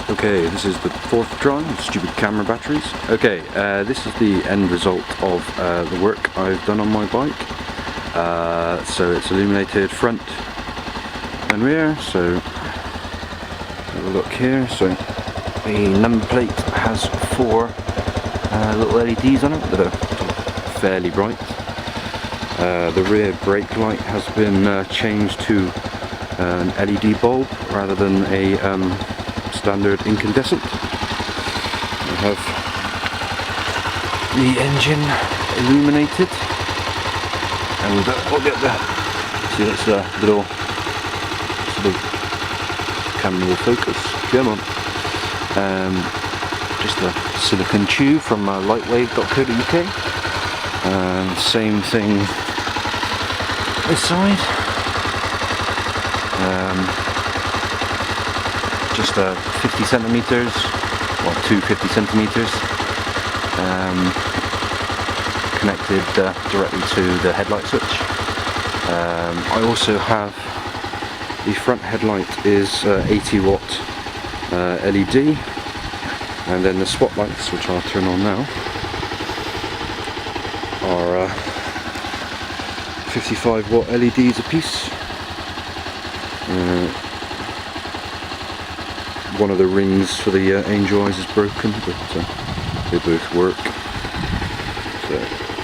Okay, this is the fourth try of stupid camera batteries. Okay, this is the end result of the work I've done on my bike. So it's illuminated front and rear, so have a look here. So the number plate has 4 little LEDs on it that are fairly bright. The rear brake light has been changed to an LED bulb rather than a standard incandescent. We have the engine illuminated, and we'll get the see that's a little sort of camera will focus. Come on. Just a silicone tube from lightwave.co.uk. Same thing this side. Just 50 centimeters, or 250 centimeters, connected directly to the headlight switch. I also have the front headlight is 80 watt LED, and then the spotlights, which I'll turn on now, are 55 watt LEDs a piece. One of the rings for the angel eyes is broken, but they both work. So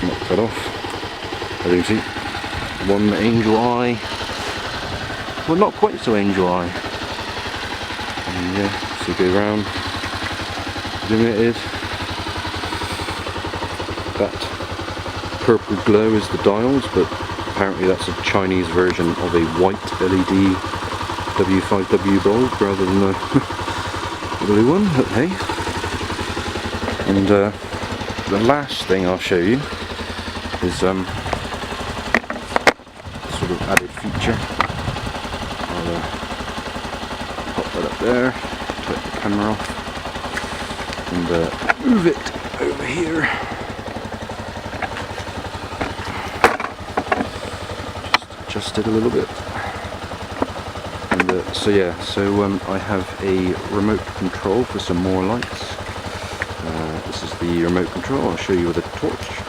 knock that off. As you can see, one angel eye, well, not quite so angel eye. And yeah, so go round, illuminated. That purple glow is the dials, but apparently that's a Chinese version of a white LED W5W bulb rather than the blue one, but hey. And the last thing I'll show you is sort of added feature. I'll pop that up there, take the camera off, and move it over here. Just adjust it a little bit. So yeah, I have a remote control for some more lights. This is the remote control. I'll show you with a torch.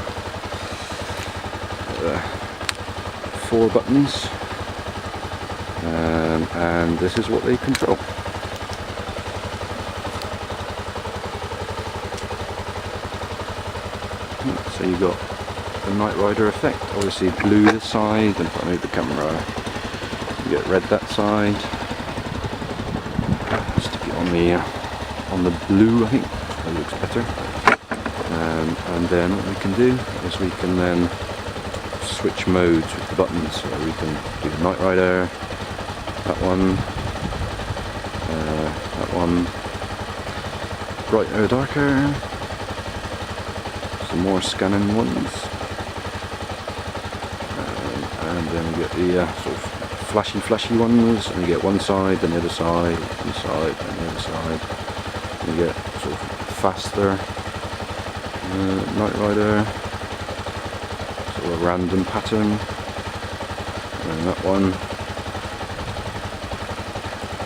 4 buttons, and this is what they control. So you've got the Night Rider effect. Obviously blue this side, and if I move the camera, you get red that side. Stick it on the blue, I think that looks better. And then what we can do is we can then switch modes with the buttons. So we can do the Night Rider, that one, brighter, darker, some more scanning ones, and then we get the sort of flashy ones, and you get one side, then the other side, one side, and the other side. And you get sort of faster Night Rider, sort of a random pattern, and that one,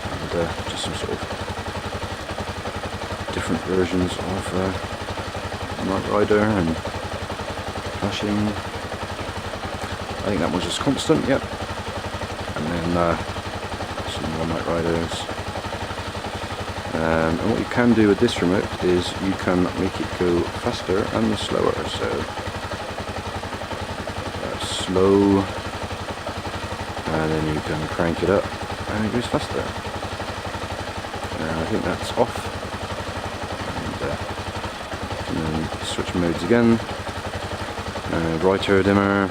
and just some sort of different versions of Night Rider and flashing. I think that was just constant, yep. And then some more Night Riders. And what you can do with this remote is you can make it go faster and slower. So slow, and then you can crank it up and it goes faster. I think that's off. And then switch modes again. Brighter, dimmer.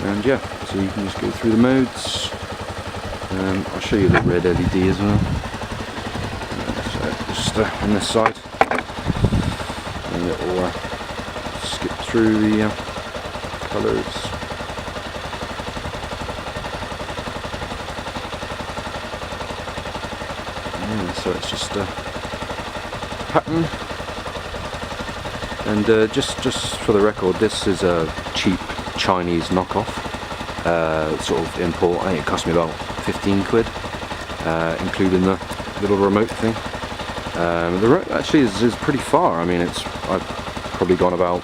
And yeah, so you can just go through the modes. I'll show you the red LED as well. So just on this side, and it will skip through the colours. Yeah, so it's just a pattern. And just for the record, this is a cheap Chinese knockoff. sort of import. I think it cost me about 15 quid, including the little remote thing. The remote actually is pretty far. I mean, I've probably gone about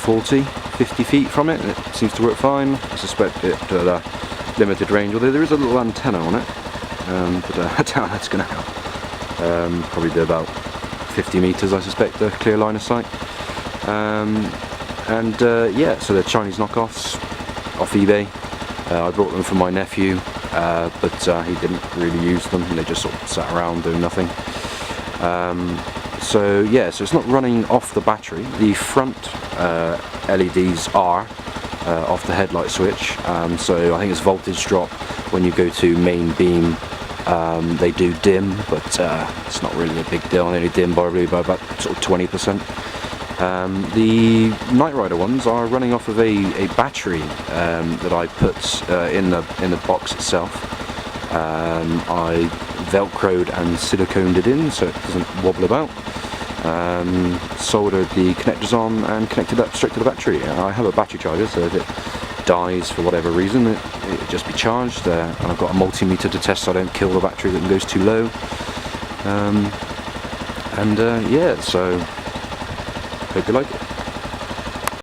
40-50 feet from it, and it seems to work fine. I suspect it at a limited range, although there is a little antenna on it, but I doubt that's going to help. Probably do about 50 meters, I suspect, a clear line of sight. Yeah, so they're Chinese knockoffs off eBay. I brought them for my nephew, but he didn't really use them, and they just sort of sat around doing nothing. So yeah, so it's not running off the battery. The front LEDs are off the headlight switch, so I think it's voltage drop. When you go to main beam, they do dim, but it's not really a big deal. They only dim by about sort of 20%. The Night Rider ones are running off of a battery that I put in the box itself. I velcroed and siliconed it in so it doesn't wobble about. Soldered the connectors on and connected up straight to the battery. I have a battery charger, so if it dies for whatever reason, it'll just be charged. And I've got a multimeter to test so I don't kill the battery that goes too low. Yeah, so hope you like it.